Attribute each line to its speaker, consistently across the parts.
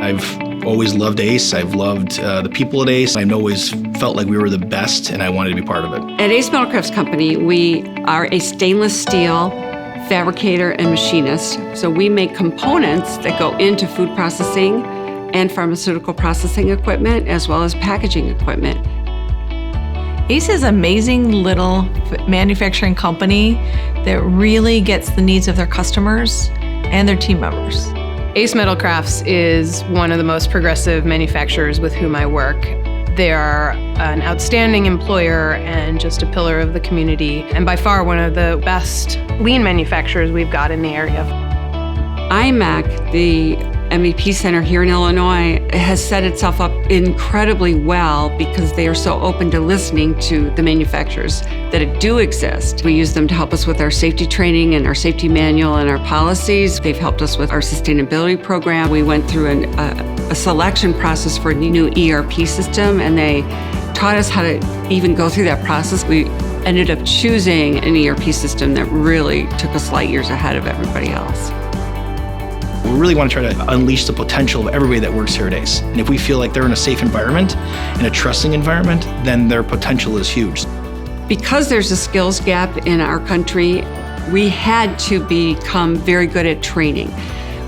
Speaker 1: I've always loved ACE. I've loved the people at ACE. I've always felt like we were the best, and I wanted to be part of it.
Speaker 2: At Ace Metal Crafts Company, we are a stainless steel fabricator and machinist. So we make components that go into food processing and pharmaceutical processing equipment, as well as packaging equipment.
Speaker 3: ACE is an amazing little manufacturing company that really gets the needs of their customers and their team members.
Speaker 4: Ace Metal Crafts is one of the most progressive manufacturers with whom I work. They are an outstanding employer and just a pillar of the community, and by far one of the best lean manufacturers we've got in the area.
Speaker 2: IMEC, the MEP Center here in Illinois, has set itself up incredibly well because they are so open to listening to the manufacturers that do exist. We use them to help us with our safety training and our safety manual and our policies. They've helped us with our sustainability program. We went through a selection process for a new ERP system, and they taught us how to even go through that process. We ended up choosing an ERP system that really took us light years ahead of everybody else.
Speaker 1: We really want to try to unleash the potential of everybody that works here at ACE. And if we feel like they're in a safe environment, in a trusting environment, then their potential is huge.
Speaker 2: Because there's a skills gap in our country, we had to become very good at training.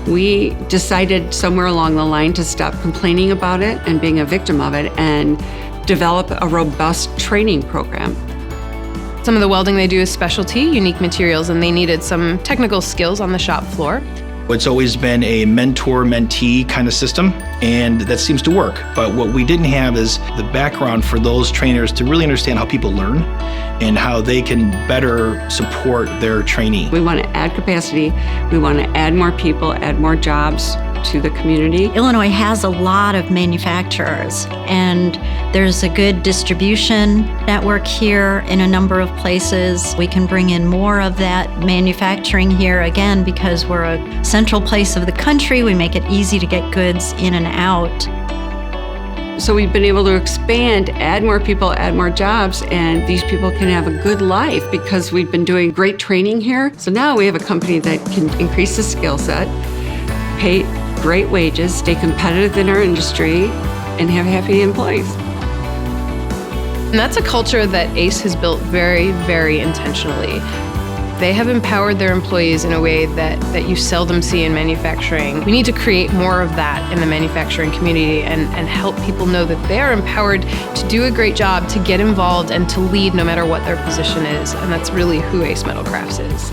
Speaker 2: We decided somewhere along the line to stop complaining about it and being a victim of it and develop a robust training program.
Speaker 4: Some of the welding they do is specialty, unique materials, and they needed some technical skills on the shop floor.
Speaker 1: It's always been a mentor-mentee kind of system, and that seems to work. But what we didn't have is the background for those trainers to really understand how people learn and how they can better support their trainee.
Speaker 2: We want to add capacity. We want to add more people, add more jobs to the community.
Speaker 5: Illinois has a lot of manufacturers, and there's a good distribution network here in a number of places. We can bring in more of that manufacturing here, again, because we're a central place of the country. We make it easy to get goods in and out.
Speaker 2: So we've been able to expand, add more people, add more jobs, and these people can have a good life because we've been doing great training here. So now we have a company that can increase the skill set, pay great wages, stay competitive in our industry, and have happy employees.
Speaker 4: And that's a culture that ACE has built very, very intentionally. They have empowered their employees in a way that you seldom see in manufacturing. We need to create more of that in the manufacturing community and help people know that they are empowered to do a great job, to get involved, and to lead no matter what their position is. And that's really who Ace Metal Crafts is.